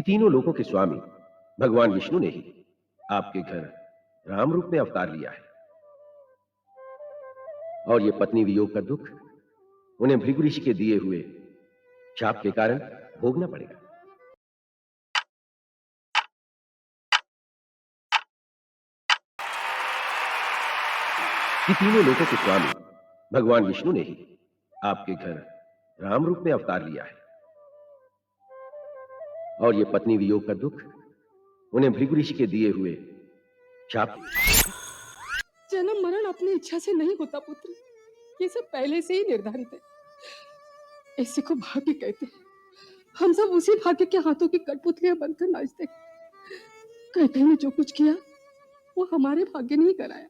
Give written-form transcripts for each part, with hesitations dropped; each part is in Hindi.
तीनों लोकों के स्वामी भगवान विष्णु ने ही आपके घर राम रूप में अवतार लिया है और ये पत्नी वियोग का दुख उन्हें भृगु ऋषि के दिए हुए शाप के कारण भोगना पड़ेगा। कि तीनों लोकों के स्वामी भगवान विष्णु ने ही आपके घर राम रूप में अवतार लिया है और ये पत्नी वियोग का दुख उन्हें भृगु ऋषि के दिए हुए शाप। जन्म मरण अपनी इच्छा से नहीं होता पुत्र, ये सब पहले से ही निर्धारित है। इसी को भाग्य कहते हैं। हम सब उसी भाग्य के हाथों की कठपुतलियां बनकर नाचते। कहते ने जो कुछ किया वो हमारे भाग्य ने ही कराया,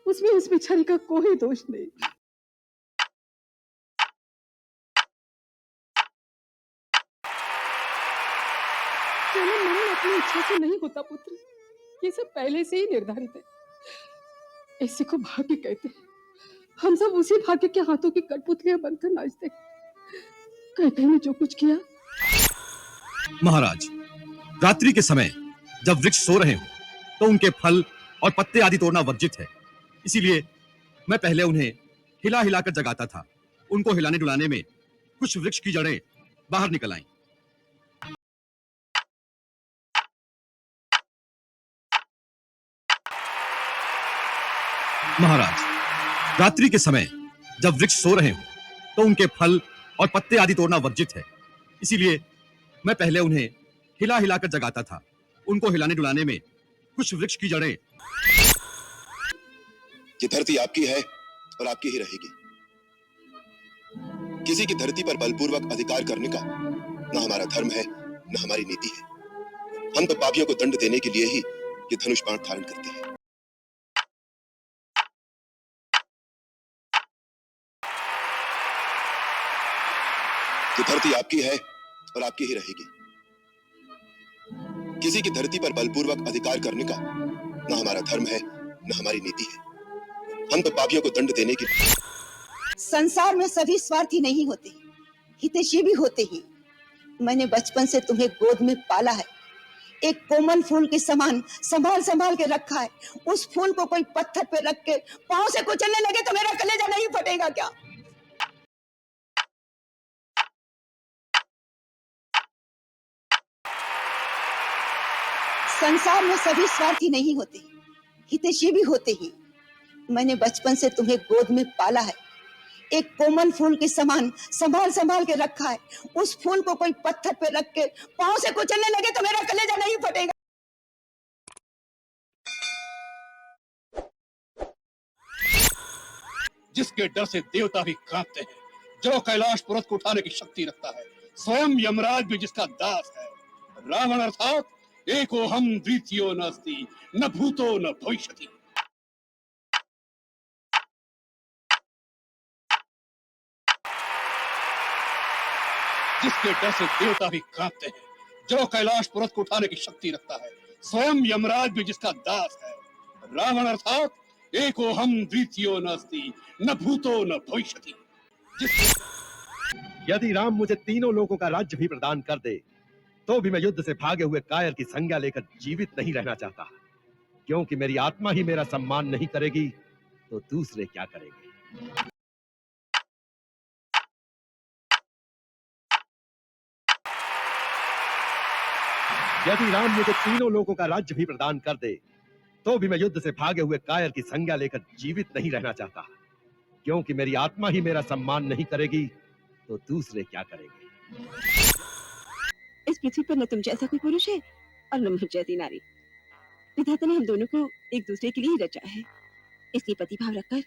उसमें उस बेचारी का कोई दोष नहीं। जन्म मरण अपनी इच्छा से नहीं होता पुत्र, ये सब पहले से ही निर्धारित है। इसी को भाग्य कहते हैं। हम सब उसी भाग्य के हाथों की कठपुतलियां बनकर नाचते। कहते ने जो कुछ किया। महाराज, रात्रि के समय जब वृक्ष सो रहे हो तो उनके फल और पत्ते आदि तोड़ना वर्जित है। इसीलिए मैं पहले उन्हें हिला हिलाकर जगाता था। उनको हिलाने डुलाने में कुछ वृक्ष की जड़ें बाहर निकल आईं। महाराज, रात्रि के समय जब वृक्ष सो रहे हो तो उनके फल और पत्ते आदि तोड़ना वर्जित है। इसीलिए मैं पहले उन्हें हिला हिलाकर जगाता था। उनको हिलाने डुलाने में कुछ वृक्ष की जड़ें। ये धरती आपकी है और आपकी ही रहेगी। किसी की धरती पर बलपूर्वक अधिकार करने का न हमारा धर्म है न हमारी नीति है। हम तो पापियों को दंड देने के लिए ही ये धनुष बाण धारण करते हैं। ये धरती आपकी है और आपकी ही रहेगी। किसी की धरती पर बलपूर्वक अधिकार करने का न हमारा धर्म है न हमारी नीति है। हम तो पापियों को दंड देने के। संसार में सभी स्वार्थी नहीं होते, हितैषी भी होते हैं। मैंने बचपन से तुम्हें गोद में पाला है, एक कोमल फूल के समान संभाल संभाल के रखा है। उस फूल को कोई पत्थर पे रख के पांव से कुचलने लगे तो मेरा कलेजा नहीं फटेगा क्या? संसार में सभी स्वार्थी नहीं होते, हितैषी भी होते हैं। मैंने बचपन से तुम्हें गोद में पाला है, एक कोमल फूल के समान संभाल संभाल के रखा है। उस फूल को कोई पत्थर पे रख के पांव से कुचलने लगे तो मेरा कलेजा नहीं फटेगा। जिसके डर से देवता भी कांपते हैं, जो कैलाश पर्वत को उठाने की शक्ति रखता है, स्वयं यमराज भी जिसका दास है। रावण अर्थात एको हम द्वितीयो नास्ति, न भूतो न भविष्यति। जिसके डर से देवता भी कांपते हैं, जो कैलाश पर्वत को उठाने की शक्ति रखता है, स्वयं यमराज भी जिसका दास है। रावण अर्थात एको हम द्वितीयो नास्ति, न भूतो न भविष्यति। यदि राम मुझे तीनों लोगों का राज्य भी प्रदान कर दे तो भी मैं युद्ध से भागे हुए कायर की संज्ञा लेकर जीवित नहीं रहना चाहता, क्योंकि मेरी आत्मा ही मेरा सम्मान नहीं करेगी तो दूसरे क्या करेंगे। यदि राम मुझे तीनों लोगों का राज्य भी प्रदान कर दे तो भी मैं युद्ध से भागे हुए कायर की संज्ञा लेकर जीवित नहीं रहना चाहता, क्योंकि मेरी आत्मा ही मेरा सम्मान नहीं करेगी तो दूसरे क्या करेंगे। इस पृथ्वी पर न तुम जैसा कोई पुरुष है और न मुझ जैसी नारी। विधाता ने हम दोनों को एक दूसरे के लिए ही रचा है, इसलिए प्रतिभाव रखकर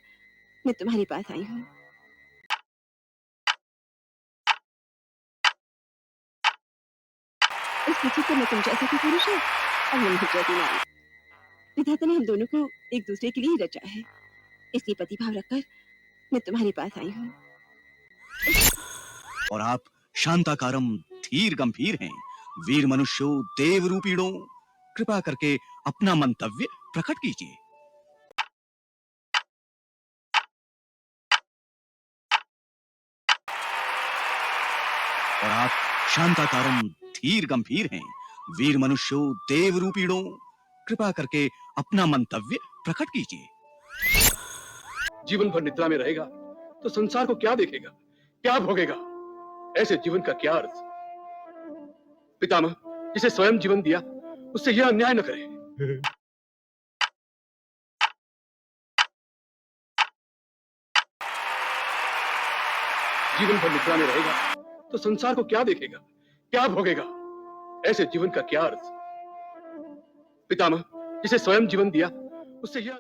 मैं तुम्हारे पास आई हूँ। इस पृथ्वी पर न तुम जैसा कोई पुरुष है और न मुझ जैसी नारी। विधाता ने हम दोनों को एक दूसरे के लिए ही रचा है, इसलिए प्रतिभाव रखकर मैं तुम्हारे पास आई हूँ। और आप शांताकारम धीर गंभीर हैं। वीर मनुष्यो देव रूपीणो, कृपा करके अपना मंतव्य प्रकट कीजिए। और आप शांताकारम धीर गंभीर हैं। वीर मनुष्यों, देव रूपीणों, कृपा करके अपना मंतव्य प्रकट कीजिए। जीवन भर निद्रा में रहेगा तो संसार को क्या देखेगा, क्या भोगेगा? ऐसे जीवन का क्या अर्थ? पितामह, जिसे स्वयं जीवन दिया उससे यह अन्याय न करे। जीवन भर निद्रा में रहेगा तो संसार को क्या देखेगा, क्या भोगेगा? ऐसे जीवन का क्या अर्थ? पितामह, जिसे स्वयं जीवन दिया उससे यह